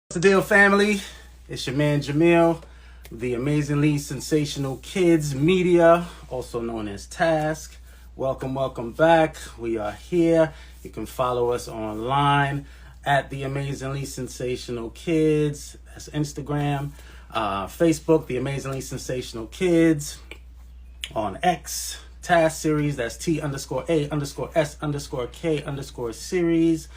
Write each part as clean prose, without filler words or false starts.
What's the deal, family? It's your man Jamil, the amazingly sensational kids media, also known as Task. Welcome back. We are here. You can follow us online at the amazingly sensational kids. That's Instagram, Facebook, the amazingly sensational kids. On X, Task Series, that's T_A_S_K_series.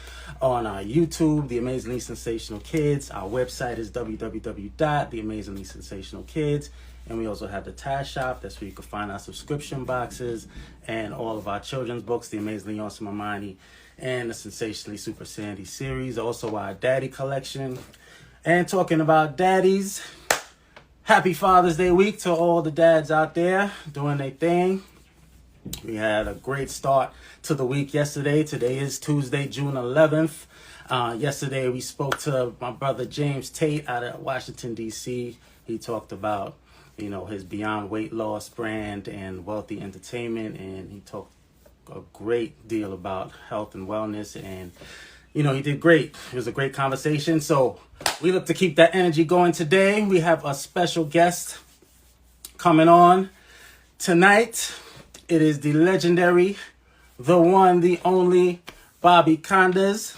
On YouTube, The Amazingly Sensational Kids. Our website is www.theamazinglysensationalkids. And we also have the Task Shop. That's where you can find our subscription boxes and all of our children's books, The Amazingly Awesome Amani and the Sensationally Super Sandy series. Also our Daddy collection. And talking about daddies, happy Father's Day week to all the dads out there doing their thing. We had a great start to the week yesterday. Today is Tuesday, June 11th. Yesterday we spoke to my brother James Tate out of Washington, D.C. He talked about, his Beyond Weight Loss brand and Wealthy Entertainment. And he talked a great deal about health and wellness. And, he did great. It was a great conversation. So we look to keep that energy going today. We have a special guest coming on tonight. It is the legendary, the one, the only, Bobby Konders.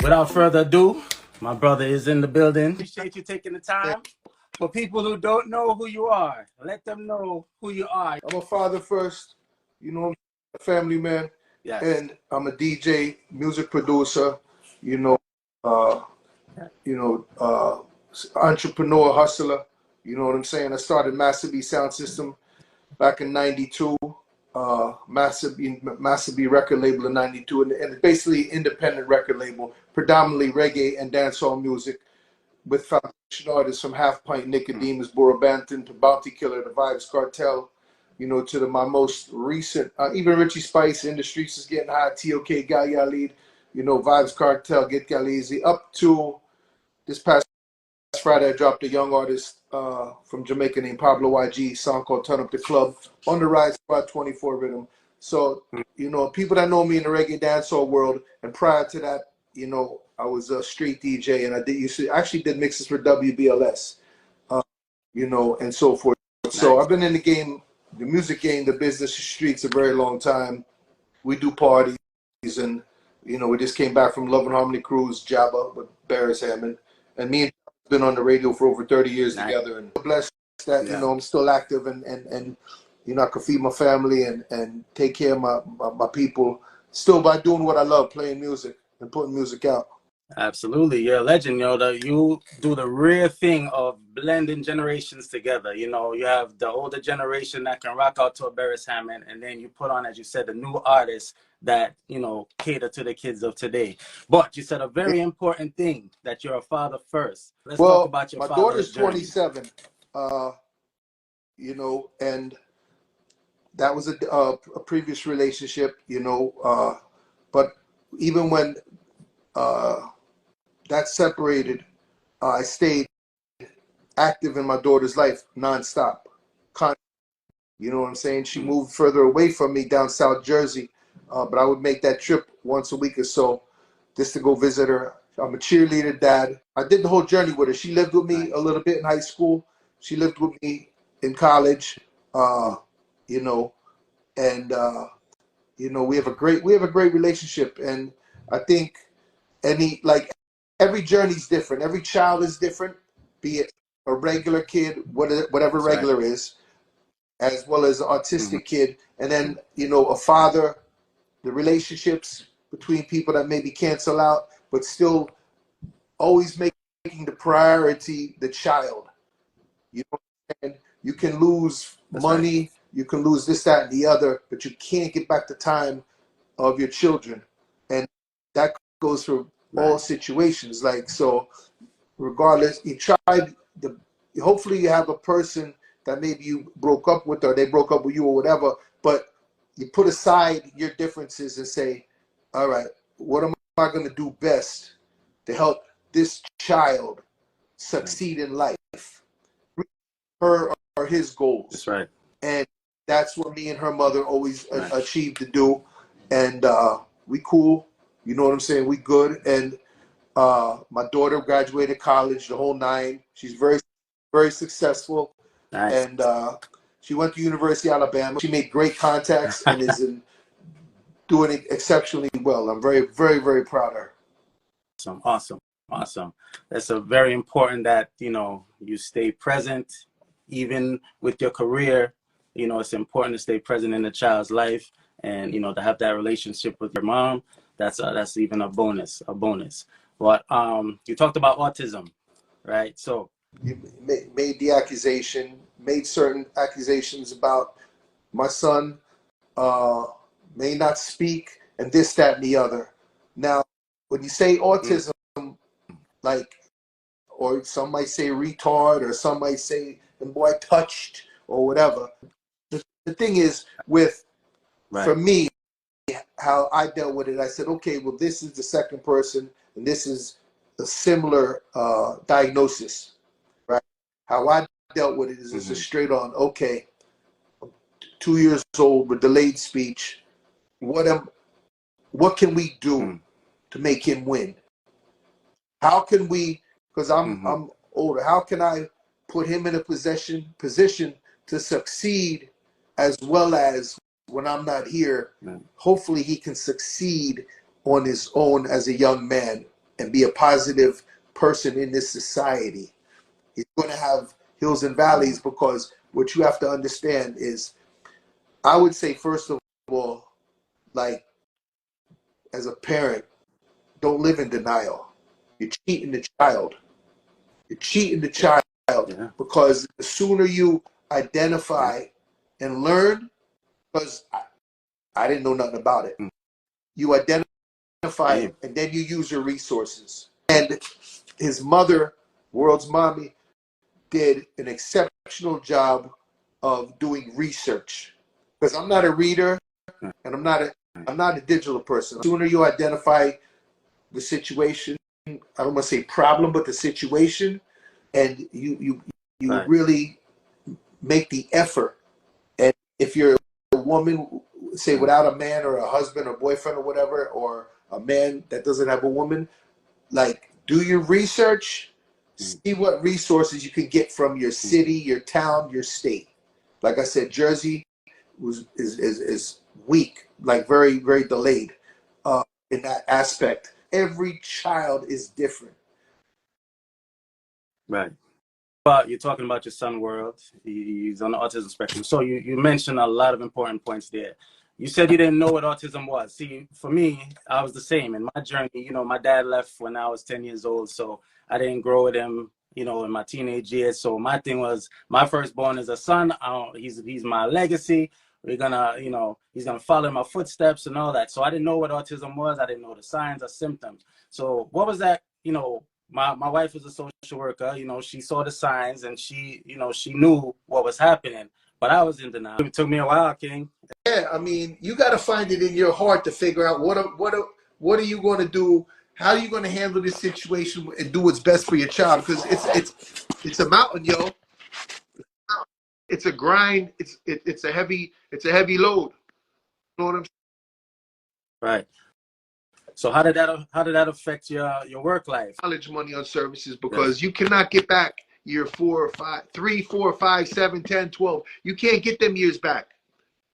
Without further ado, my brother is in the building. Appreciate you taking the time. For people who don't know who you are, let them know who you are. I'm a father first, a family man, Yes. and I'm a DJ, music producer, entrepreneur, hustler. You know what I'm saying? I started Massive B Sound System back in '92, Massive B record label in '92, and basically independent record label, predominantly reggae and dancehall music, with foundation artists from Half Pint, Nicodemus, Borough Banton, to Bounty Killer, the Vibes Cartel, to my most recent, even Richie Spice, In the Streets is Getting Hot, TOK, Gaia Lead, Vibes Cartel, Get Galeazzi, up to this past Friday. I dropped a young artist from Jamaica named Pablo YG, song called Turn Up the Club, on the Rise Squad 24 rhythm. So, people that know me in the reggae dancehall world, and prior to that, I was a street DJ, and I actually did mixes for WBLS, and so forth. Nice. So I've been in the game, the music game, the business, the streets a very long time. We do parties, and we just came back from Love and Harmony Cruise, Jabba with Barris Hammond, and me and been on the radio for over 30 years nice. Together, and blessed that I'm still active, and I can feed my family and take care of my people still by doing what I love, playing music and putting music out. Absolutely, you're a legend. You do the rare thing of blending generations together. You have the older generation that can rock out to a Barris Hammond, and then you put on, as you said, the new artists that cater to the kids of today. But you said a very important thing, that you're a father first. Let's talk about your father's journey. My daughter's 27, and that was a previous relationship, but even when that separated, I stayed active in my daughter's life nonstop. You know what I'm saying? She moved further away from me down South Jersey, but I would make that trip once a week or so just to go visit her. I'm a cheerleader dad. I did the whole journey with her. She lived with me a little bit in high school. She lived with me in college, and we have a great relationship. And I think every journey's different. Every child is different, be it a regular kid, whatever regular is, as well as an autistic kid, and then a father, the relationships between people that maybe cancel out, but still always making the priority the child. And you can lose money, you can lose this, that, and the other, but you can't get back the time of your children, and that goes for all situations. So regardless, hopefully you have a person that maybe you broke up with, or they broke up with you, or whatever, but you put aside your differences and say, all right, what am I going to do best to help this child succeed in life? her or his goals. That's right. And that's what me and her mother always Right. achieved to do. And we cool. You know what I'm saying? We good. And my daughter graduated college, the whole nine. She's very, very successful. Nice. And she went to University of Alabama. She made great contacts and is doing it exceptionally well. I'm very, very, very proud of her. Awesome. That's a very important that, you know, you stay present, even with your career. You know, it's important to stay present in the child's life, and, you know, to have that relationship with your mom. That's even a bonus. But you talked about autism, right? So You made the accusation, made certain accusations about my son may not speak, and this, that, and the other. Now, when you say autism, like, or some might say retard, or some might say the boy touched, or whatever. The thing is, for me, how I dealt with it, I said, okay, well, this is the second person, and this is a similar diagnosis, right? How I dealt with it is just a straight on, okay, 2 years old with delayed speech. What can we do to make him win? How can we? Because I'm older. How can I put him in a position to succeed, as well as when I'm not here? Hopefully, he can succeed on his own as a young man and be a positive person in this society. He's going to have hills and valleys, because what you have to understand is, I would say, first of all, like, as a parent, don't live in denial. You're cheating the child. Because the sooner you identify and learn, because I didn't know nothing about it. You identify it, and then you use your resources. And his mother, world's mommy, did an exceptional job of doing research. Because I'm not a reader, and I'm not a digital person. The sooner you identify the situation, I don't want to say problem, but the situation, and you really make the effort. And if you're a woman, say, without a man or a husband or boyfriend or whatever, or a man that doesn't have a woman, like, do your research, see what resources you can get from your city, your town, your state. Like I said, Jersey is weak, like very, very delayed in that aspect. Every child is different. Right. But you're talking about your son, World. He's on the autism spectrum. So you mentioned a lot of important points there. You said you didn't know what autism was. See, for me, I was the same. In my journey, you know, my dad left when I was 10 years old, so I didn't grow with him, you know, in my teenage years. So my thing was, my firstborn is a son. He's my legacy. We're gonna, you know, he's gonna follow in my footsteps and all that. So I didn't know what autism was. I didn't know the signs or symptoms. So what was that, you know? My wife was a social worker. You know, she saw the signs, and she, you know, she knew what was happening, but I was in denial. It took me a while, King. Yeah, I mean, you got to find it in your heart to figure out what are you going to do? How are you going to handle this situation and do what's best for your child? Because it's a mountain, yo. It's a grind. It's a heavy load. You know what I'm saying? Right. So how did that affect your work life? College money on services, because you cannot get back year 4 or 5, 3, 4, 5, 7, 10, 12. You can't get them years back.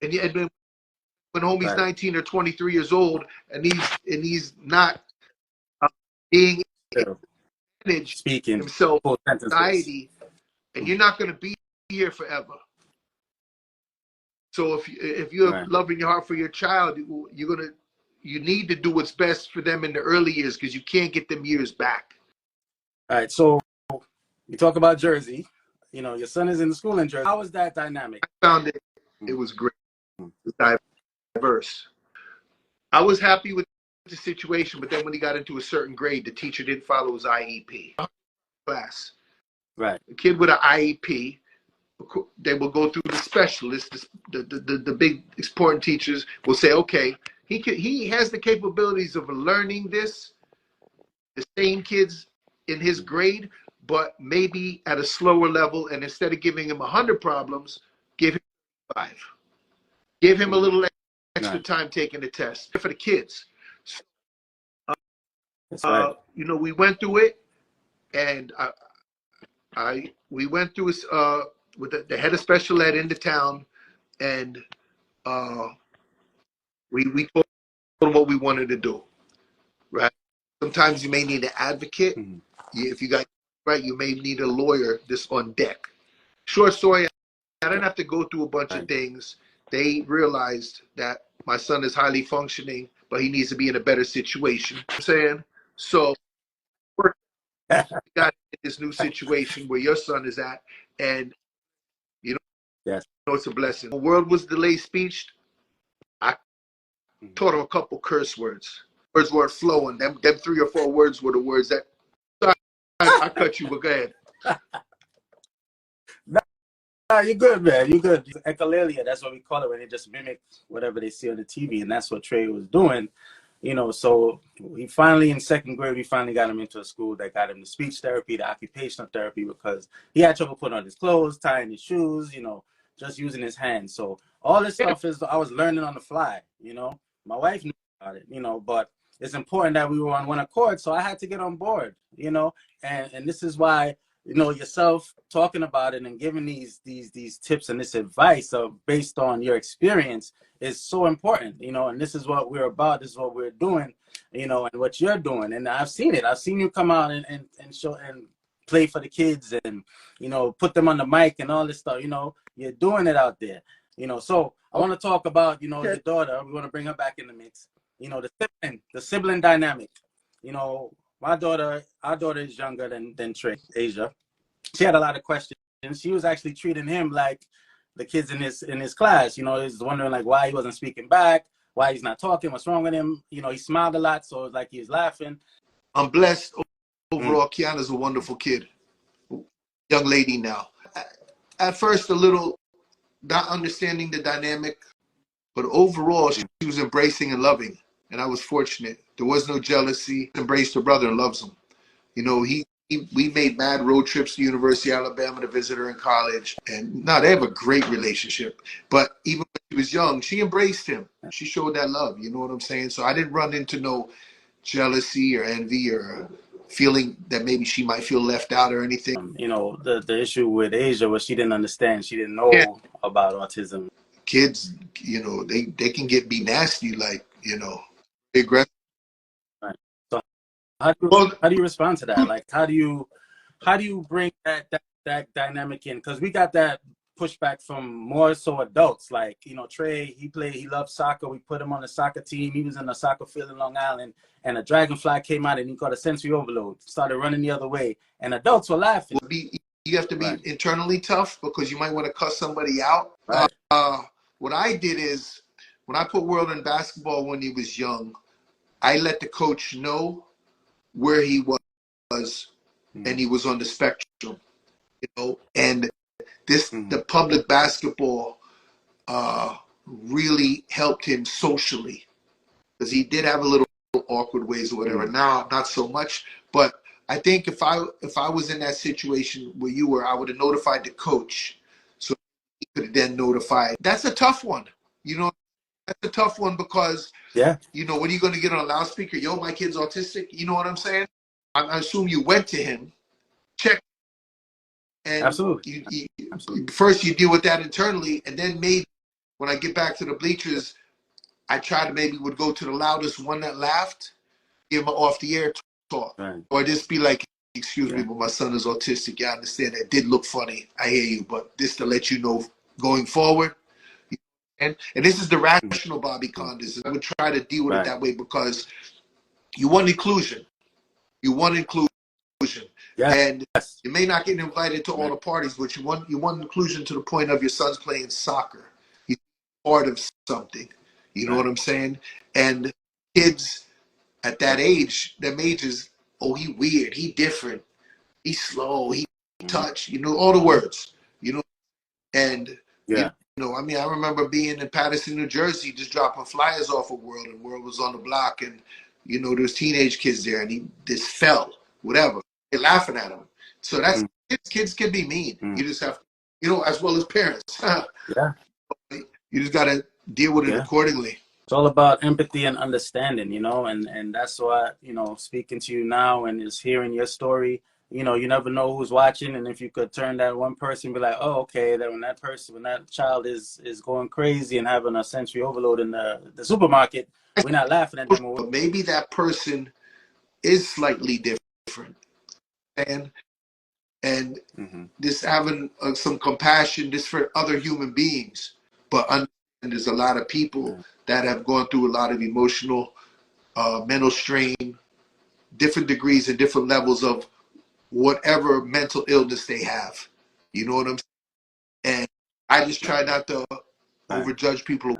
And when homie's 19 or 23 years old, and he's not being managed Speaking himself full in sentences. society, and you're not going to be here forever. So if you have love in your heart for your child, you need to do what's best for them in the early years, because you can't get them years back. All right. So you talk about Jersey. You know, your son is in the school in Jersey. How was that dynamic? I found it was great. It was diverse. I was happy with the situation, but then when he got into a certain grade, the teacher didn't follow his IEP class. Right. The kid with an IEP, they will go through the specialists, the big important teachers will say, okay, he has the capabilities of learning this, the same kids in his grade, but maybe at a slower level. And instead of giving him 100 problems, give him 5. Give him a little extra time taking the test for the kids. That's right. We went through it, and we went through with the head of special ed in the town, and we told him what we wanted to do. Right. Sometimes you may need an advocate. Mm-hmm. If you got right, you may need a lawyer that's on deck. Short story, I didn't have to go through a bunch of things. They realized that my son is highly functioning, but he needs to be in a better situation. I'm saying so. We got this new situation where your son is at, and Yes. it's a blessing. The world was delayed speech. I taught him a couple curse words. Words weren't flowing. Them 3 or 4 words were the words that. I cut you, but go ahead. No, you're good, man. You're good. Echolalia, that's what we call it when they just mimic whatever they see on the TV, and that's what Trey was doing. So he finally, in 2nd grade, we finally got him into a school that got him the speech therapy, the occupational therapy, because he had trouble putting on his clothes, tying his shoes, just using his hands. So all this stuff I was learning on the fly, My wife knew about it, but it's important that we were on one accord, so I had to get on board, and this is why, yourself talking about it and giving these tips and this advice based on your experience is so important, and this is what we're about, this is what we're doing, and what you're doing. And I've seen it. I've seen you come out and show and play for the kids and, put them on the mic and all this stuff, you're doing it out there, So I want to talk about, your daughter. We want to bring her back in the mix, the sibling dynamic, our daughter is younger than Trey, Asia. She had a lot of questions. She was actually treating him like the kids in his class. He's wondering like why he wasn't speaking back, why he's not talking, what's wrong with him. He smiled a lot, so it was like he was laughing. I'm blessed overall. Kiana's a wonderful kid, young lady now. At first, a little not understanding the dynamic, but overall, she was embracing and loving. And I was fortunate. There was no jealousy. Embraced her brother and loves him. We made mad road trips to University of Alabama to visit her in college. And they have a great relationship. But even when she was young, she embraced him. She showed that love. You know what I'm saying? So I didn't run into no jealousy or envy or feeling that maybe she might feel left out or anything. The issue with Asia was she didn't understand. She didn't know about autism. Kids, they can be nasty, like, aggressive. Right. So how do you respond to that? Like, how do you bring that dynamic in? Because we got that pushback from more so adults. Like, Trey, he loved soccer. We put him on the soccer team. He was in a soccer field in Long Island, and a dragonfly came out and he got a sensory overload, started running the other way, and adults were laughing. You have to be internally tough because you might want to cuss somebody out. Right. What I did is, when I put World in basketball when he was young, I let the coach know where he was, and he was on the spectrum, and the public basketball really helped him socially, because he did have a little awkward ways or whatever. Now, not so much, but I think if I was in that situation where you were, I would have notified the coach, so he could then notify. That's a tough one, That's a tough one because, when are you going to get on a loudspeaker? Yo, my kid's autistic. You know what I'm saying? I assume you went to him, checked, and absolutely. First you deal with that internally, and then maybe when I get back to the bleachers, I would go to the loudest one that laughed, give him an off the air talk, or just be like, excuse me, but my son is autistic. Yeah, I understand that. It did look funny. I hear you, but this to let you know going forward. And this is the rational Bobby Konders. I would try to deal with it that way because you want inclusion. You want inclusion. And you may not get invited to all the parties, but you want inclusion to the point of your son's playing soccer. He's part of something. You know what I'm saying? And kids at that age, them ages, he weird, he different, he slow, he touch, all the words, and I remember being in Paterson, New Jersey, just dropping flyers off of World, and World was on the block, and there's teenage kids there, and he just fell, whatever. They're laughing at him. So that's kids can be mean. You just have, as well as parents. Yeah. You just got to deal with it accordingly. It's all about empathy and understanding, and that's why, speaking to you now and just hearing your story, you never know who's watching. And if you could turn that one person, be like, oh, okay, that when that child is going crazy and having a sensory overload in the supermarket, we're not laughing at them. But maybe that person is slightly different. And just having some compassion just for other human beings. But there's a lot of people that have gone through a lot of emotional, mental strain, different degrees and different levels of whatever mental illness they have. You know what I'm saying? And I just try not to overjudge people.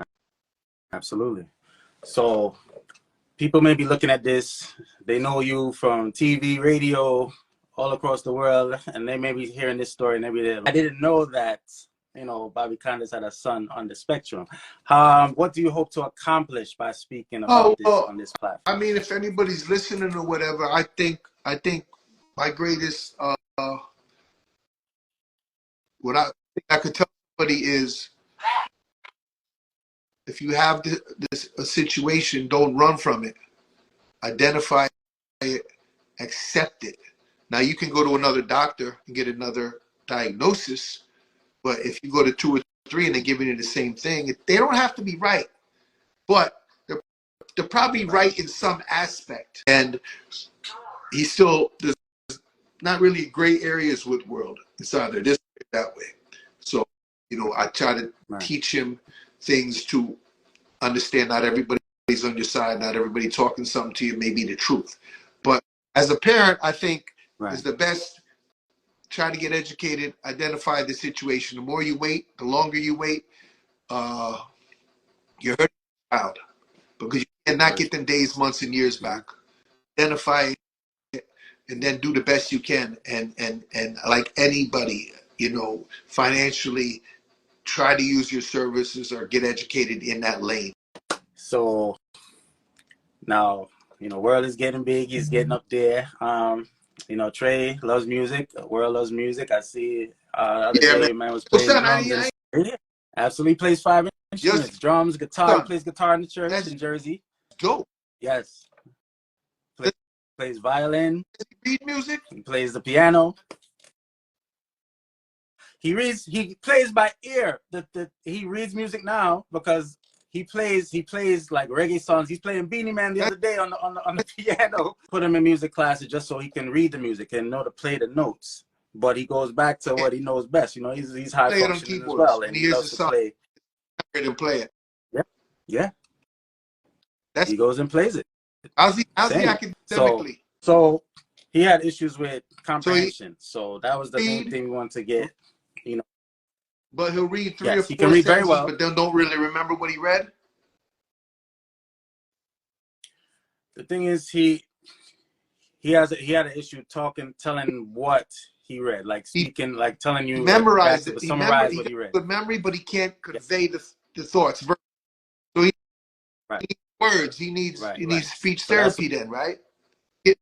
Absolutely. So people may be looking at this, they know you from TV, radio, all across the world, and they may be hearing this story, and maybe I didn't know that, Bobby Konders had a son on the spectrum. What do you hope to accomplish by speaking about this on this platform? I mean, if anybody's listening or whatever, I think my greatest, what I could tell somebody is, if you have a situation, don't run from it. Identify it, accept it. Now, you can go to another doctor and get another diagnosis, but if you go to 2 or 3 and they're giving you the same thing, they don't have to be right, but they're probably right in some aspect. And there's not really gray areas with world. It's either this or that way. So, I try to teach him things to understand not everybody's on your side, not everybody talking something to you may be the truth. But as a parent, I think is the best. Try to get educated, identify the situation. The more you wait, the longer you wait, you're hurting the child, because you cannot get them days, months, and years back. Identify it, and then do the best you can. And like anybody, financially, try to use your services or get educated in that lane. So now, world is getting big. He's getting up there. Trey loves music. World loves music. I see the other day, man was playing drums. Absolutely plays 5 instruments: drums, guitar. He plays guitar in the church in Jersey. Dope. Yes. Plays violin. Does he read music? He plays the piano. He plays by ear. He reads music now because he plays like reggae songs. He's playing Beanie Man the other day on the piano. Put him in music classes just so he can read the music and know to play the notes. But he goes back to what he knows best. He's high functioning as well, and he loves to play. And play it. Yeah. He goes and plays it. How's he academically? So he had issues with comprehension. So that was the main thing we wanted to get. But he'll read 3 or 4 he can read very sentences, well, but then don't really remember what he read. The thing is, he had an issue telling what he read, like speaking, like telling you, memorize it, summarize what he read. Good memory, but he can't convey the thoughts. So he needs words. He needs speech therapy. Then, right? He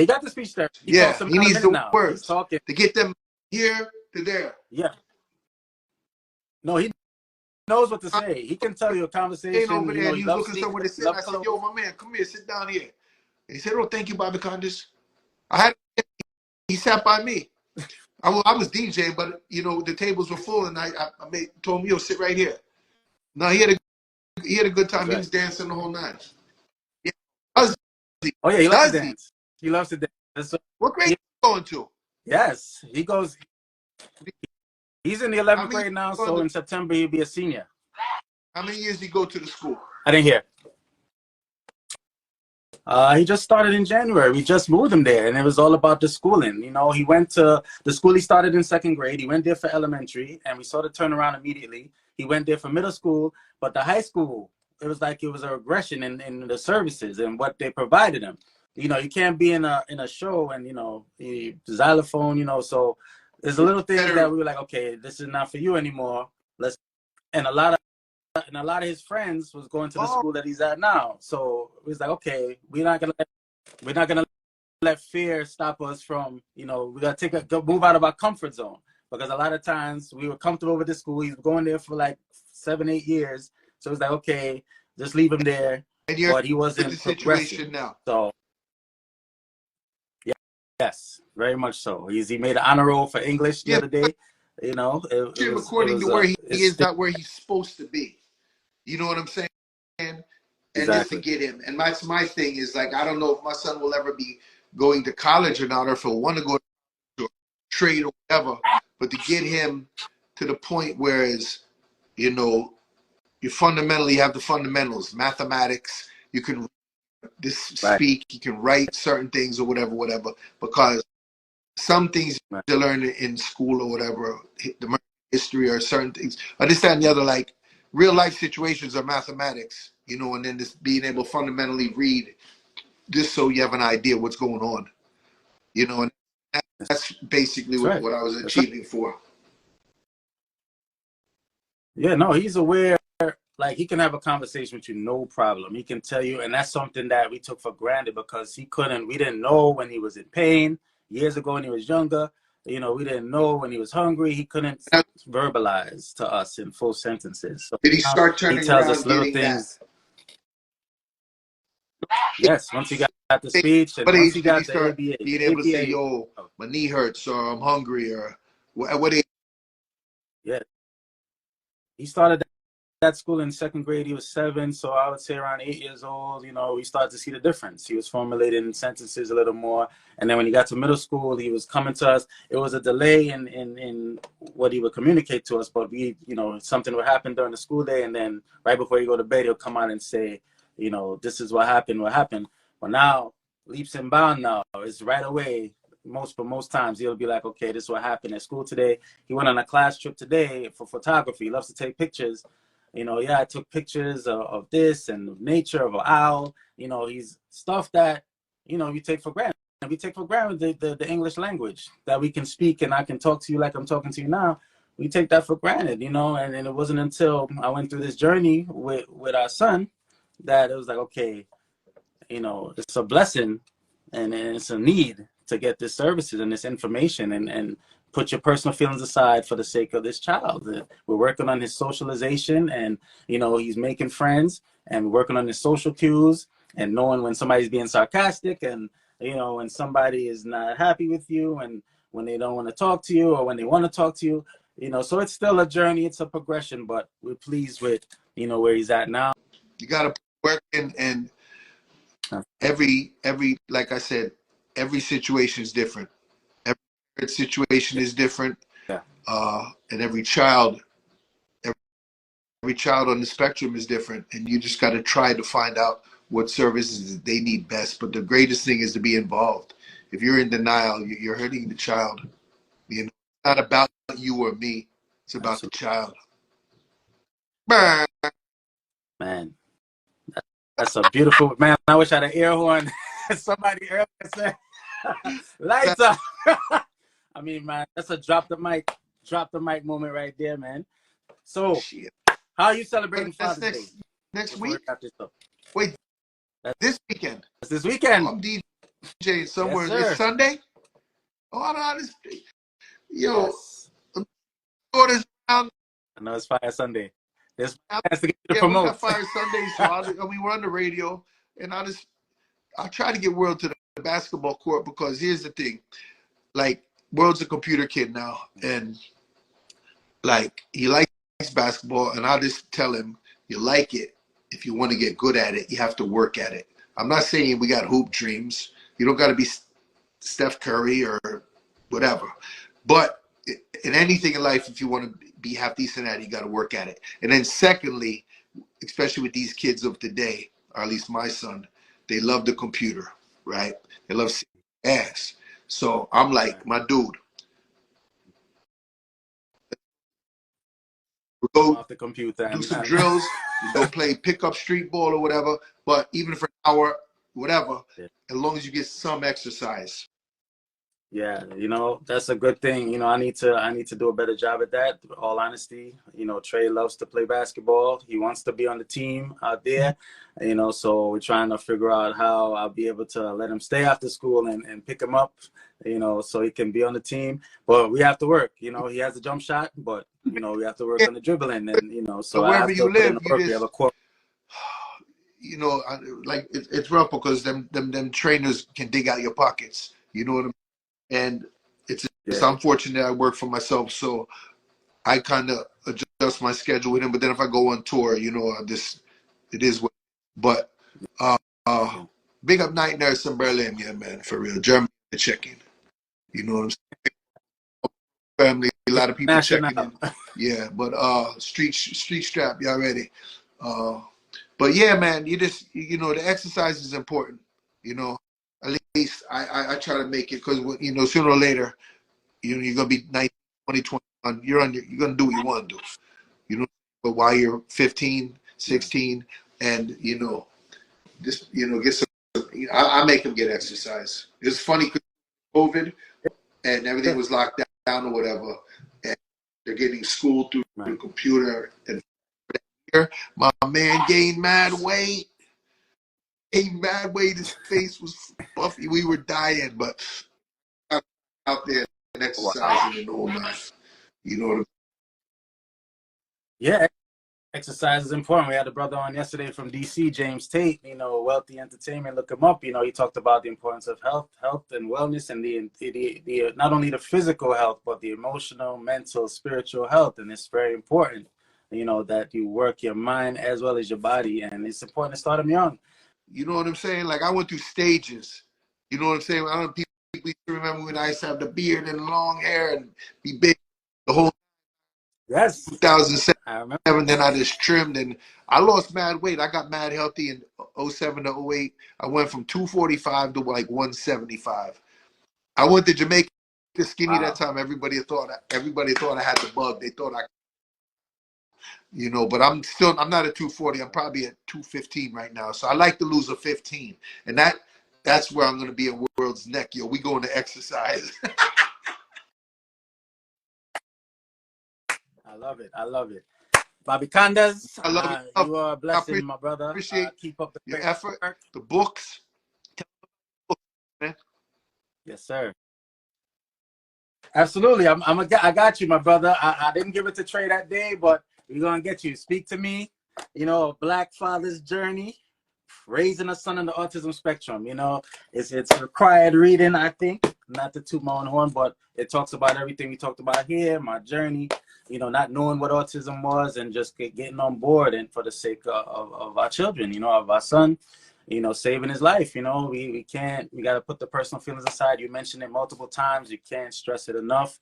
got the speech therapy. He needs the words to get them here to there. Yeah. No, he knows what to say. He can tell you a conversation. Over there, he was looking somewhere to sit. I said, "Yo, my man, come here, sit down here." And he said, "Oh, thank you, Bobby Konders." He sat by me. I was DJing, but the tables were full, and I told him, "Yo, sit right here." No, he had a good time. Right. He was dancing the whole night. Yeah. He loves to dance. He loves to dance. What grade are you going to? Yes, he goes. He's in the 11th grade now, so in September he'll be a senior. How many years did he go to the school? I didn't hear. He just started in January. We just moved him there, and it was all about the schooling. He went to the school he started in 2nd grade. He went there for elementary, and we saw the turnaround immediately. He went there for middle school, but the high school, it was like it was a regression in the services and what they provided him. You can't be in a show and xylophone. So there's a little thing that we were like, okay, this is not for you anymore. And a lot of his friends was going to the school that he's at now. So it was like, okay, we're not gonna let fear stop us from, we got to move out of our comfort zone, because a lot of times we were comfortable with the school. He's going there for like 7, 8 years. So it's like, okay, just leave him there. And you're But he with the wasn't situation progressing. now. So yeah, yes, very much so. He made an honor roll for English the Yeah, other day. It him was it according to was where he it's is, not where he's supposed to be. You know what I'm saying? And just to exactly get him. And that's my thing is, like, I don't know if my son will ever be going to college or not, or if he'll want to go to trade or whatever. But to get him to the point where is, you fundamentally have the fundamentals, mathematics. You can right. speak, you can write certain things or whatever. Because some things Right. you learn in school or whatever, the history or certain things, understand the other, like real life situations are mathematics, and then just being able to fundamentally read, just so you have an idea what's going on, and that's basically That's right. what I was That's right. achieving for. Yeah, no, he's aware. Like, he can have a conversation with you, no problem. He can tell you, and that's something that we took for granted, because we didn't know when he was in pain years ago when he was younger. We didn't know when he was hungry. He couldn't Now, verbalize to us in full sentences. So did he now start he turning tells us around little getting that? things. Yes, once he got the speech and What once age he did he got the start ABA, being the able to say, ABA, yo, my knee hurts, or I'm hungry, or what age? yeah, he started that school in second grade. He was 7, so I would say around 8 years old. We started to see the difference. He was formulating sentences a little more, and then when he got to middle school, he was coming to us. It was a delay in what he would communicate to us, but something would happen during the school day, and then right before you go to bed, he'll come out and say, this is what happened. What happened? But now, leaps and bounds. Now it's right away. Most times he'll be like, okay, this is what happened at school today. He went on a class trip today for photography. He loves to take pictures. I took pictures of this and of nature, of an owl. He's stuff that, we take for granted. We take for granted the English language, that we can speak and I can talk to you like I'm talking to you now. We take that for granted, and it wasn't until I went through this journey with our son that it was like, okay, it's a blessing and it's a need to get this services and this information, and put your personal feelings aside for the sake of this child. We're working on his socialization, and he's making friends, and working on his social cues, and knowing when somebody's being sarcastic, and when somebody is not happy with you, and when they don't want to talk to you, or when they want to talk to you. So it's still a journey, it's a progression, but we're pleased with where he's at now. You got to work in, and every like I said, every situation is different. Every situation is different, Yeah, and every child on the spectrum is different, and you just got to try to find out what services they need best. But the greatest thing is to be involved. If you're in denial, you're hurting the child. It's not about you or me. It's about the absolutely, child. man. That's a beautiful man. I wish I had an air horn. Somebody earlier said, "Lights up." I mean, man, that's a drop the mic moment right there, man. So, Shit. how are you celebrating That's Father's Day? next Before we week. wrap this up, Wait, that's this weekend. this Oh, weekend. I'm DJing Yes, somewhere. It's sir. Sunday. Oh, no, yo, Yes. orders around. I know it's Fire Sunday. There's plans to get you to Yeah, we got promote. Fire Sunday, so we're on the radio, and I'll try to get World to the basketball court, because here's the thing, like, World's a computer kid now, and like, he likes basketball, and I'll just tell him, you like it. If you want to get good at it, you have to work at it. I'm not saying we got hoop dreams. You don't got to be Steph Curry or whatever, but in anything in life, if you want to be half decent at it, you got to work at it. And then secondly, especially with these kids of today, or at least my son, they love the computer, right? They love ass. So I'm like, my dude, we'll go Off the computer do some and drills, we go play pickup street ball or whatever. But even for an hour, whatever, as long as you get some exercise. Yeah, that's a good thing. I need to do a better job at that. All honesty, Trey loves to play basketball. He wants to be on the team out there, so we're trying to figure out how I'll be able to let him stay after school and pick him up, so he can be on the team. But we have to work. He has a jump shot, but we have to work Yeah, on the dribbling, and but so I wherever have to you put in live, the you work. We have just, a core. like it's rough because them trainers can dig out your pockets. You know what I mean? And it's Yeah, unfortunate. I work for myself, so I kind of adjust my schedule with him. But then if I go on tour, it is what. But uh, uh, yeah. big up Night Nurse in Berlin, yeah, man, for real. Germany checking. You know what I'm saying? Family, a lot of people National. checking in. Yeah, but street strap, y'all ready? Uh, but yeah, man, the exercise is important. You know, at least I try to make it because sooner or later, you're gonna be 19, 20, 21. You're gonna do what you want to do. But while you're 15, Yeah. 16, and just get some. I make them get exercise. It's funny because COVID and everything was locked down or whatever, and they're getting schooled through the Right. computer. And here, my man gained mad weight. Gained mad weight. His face was puffy. We were dying, but out there and Wow. exercising and all that. You know what I'm Yeah. Exercise is important. We had a brother on yesterday from DC, James Tate, Wealthy Entertainment. Look him up. He talked about the importance of health and wellness, and the not only the physical health, but the emotional, mental, spiritual health. And it's very important, that you work your mind as well as your body. And it's important to start them young. You know what I'm saying? Like I went through stages. You know what I'm saying? I don't know, people remember when I used to have the beard and long hair and be big the whole Yes, 2007. I remember. Then I just trimmed and I lost mad weight. I got mad healthy in '07 to '08. I went from 245 to like 175. I went to Jamaica skinny that Wow. time. Everybody thought I had the bug. They thought but I'm not at 240. I'm probably at 215 right now. So I like to lose a 15. And that's where I'm going to be at World's Neck. Yo, we going to exercise. I love it. I love it. Bobby Konders, I love it. you are a I blessing, my brother. appreciate Keep up the your great effort, work. the books, man. Yes, sir. Absolutely. I got you, my brother. I didn't give it to Trey that day, but we're gonna get you. Speak to me. A black father's journey, raising a son on the autism spectrum. It's required reading, I think. Not to toot my own horn, but it talks about everything we talked about here, my journey, not knowing what autism was and just getting on board and for the sake of our children, of our son, saving his life. We got to put the personal feelings aside. You mentioned it multiple times. You can't stress it enough.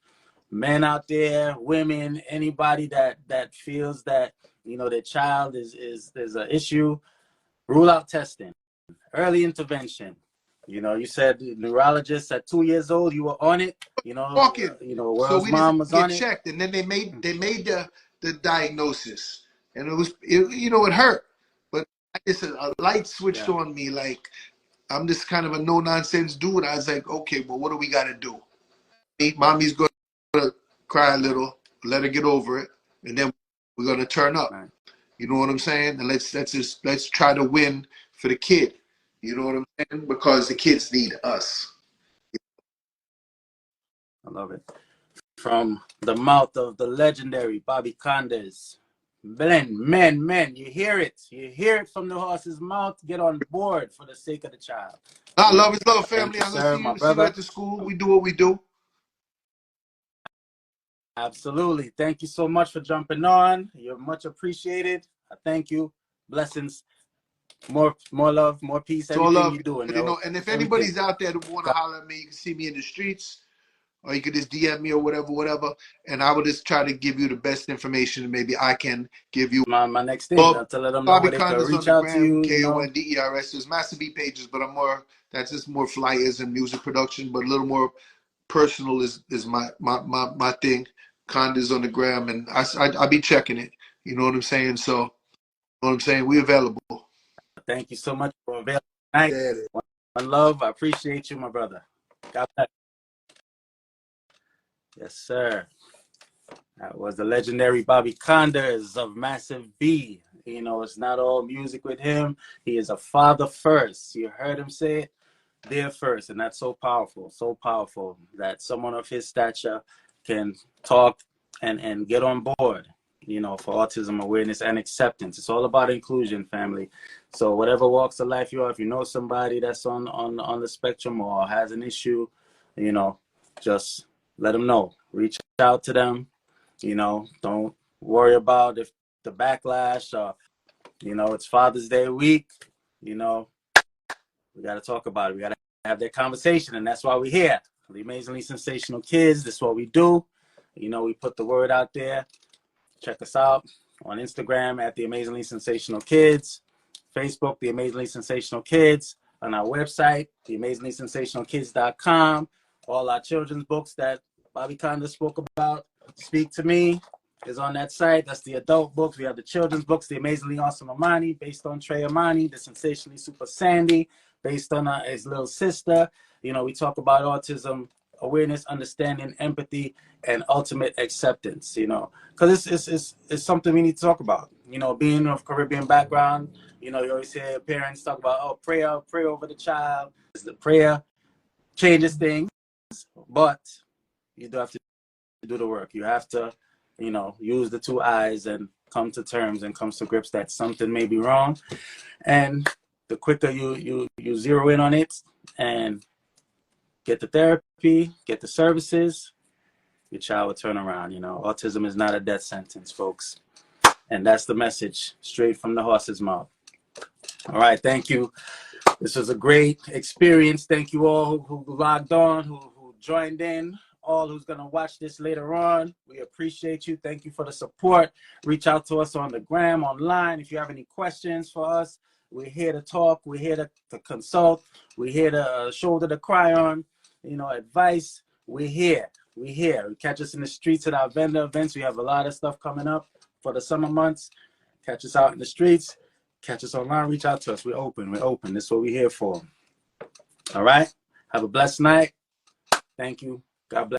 Men out there, women, anybody that feels that, their child is there's an issue, rule out testing, early intervention. You said neurologist at 2 years old, you were on it. Walking. So World's we just mom was get on it. checked. And then they made the diagnosis. And it hurt. But it's a light switched Yeah, on me. Like, I'm just kind of a no nonsense dude. I was like, okay, well, what do we got to do? Mommy's going to cry a little, let her get over it, and then we're going to turn up. right. You know what I'm saying? And let's try to win for the kid. You know what I'm saying? Because the kids need us. I love it. From the mouth of the legendary Bobby Konders. Men, you hear it. You hear it from the horse's mouth. Get on board for the sake of the child. I love his love, Thank family. you, I'm gonna sir, see my you brother. at the school. We do what we do. Absolutely. Thank you so much for jumping on. You're much appreciated. I thank you. Blessings. More love, more peace, It's all everything love. you do, And if everything. anybody's out there that want to holler at me, you can see me in the streets, or you could just DM me or whatever. And I will just try to give you the best information. Maybe I can give you. My next thing, Bob, to let them know Bobby where they can Konders on reach the out to gram, you, Konders. There's Master B pages, but that's just more flyers and music production, but a little more personal is my thing. Konders on the gram, and I be checking it. You know what I'm saying? So, you know what I'm saying? We available. Thank you so much for available tonight. Yeah. One love. I appreciate you, my brother. God bless. Yes, sir. That was the legendary Bobby Konders of Massive B. You know, it's not all music with him. He is a father first. You heard him say it there first. And that's so powerful that someone of his stature can talk and get on board, you know, for autism awareness and acceptance. It's all about inclusion, family. So whatever walks of life you are, if you know somebody that's on the spectrum or has an issue, you know, just let them know. Reach out to them. You know, don't worry about if the backlash or, you know, it's Father's Day week. You know, we got to talk about it. We got to have that conversation. And that's why we're here. The Amazingly Sensational Kids. This is what we do. You know, we put the word out there. Check us out on Instagram at The Amazingly Sensational Kids. Facebook, The Amazingly Sensational Kids. On our website, theamazinglysensationalkids.com. All our children's books that Bobby Konders spoke about. Speak to Me is on that site. That's the adult books. We have the children's books, The Amazingly Awesome Amani, based on Trey Amani, The Sensationally Super Sandy, based on his little sister. You know, we talk about autism, awareness, understanding, empathy, and ultimate acceptance, you know, because it's something we need to talk about. You know, being of Caribbean background, you know, you always hear parents talk about, oh, pray over the child. The prayer changes things, but you do have to do the work. You have to, you know, use the two eyes and come to terms and come to grips that something may be wrong. And the quicker you zero in on it and get the therapy, get the services, your child will turn around. You know, autism is not a death sentence, folks. And that's the message straight from the horse's mouth. All right, thank you. This was a great experience. Thank you all who logged on, who joined in, all who's going to watch this later on. We appreciate you. Thank you for the support. Reach out to us on the gram, online. If you have any questions for us, we're here to talk. We're here to consult. We're here to shoulder to cry on, you know, advice. We're here. We're here. Catch us in the streets at our vendor events. We have a lot of stuff coming up for the summer months. Catch us out in the streets. Catch us online. Reach out to us. We're open. We're open. This is what we're here for. All right. Have a blessed night. Thank you. God bless.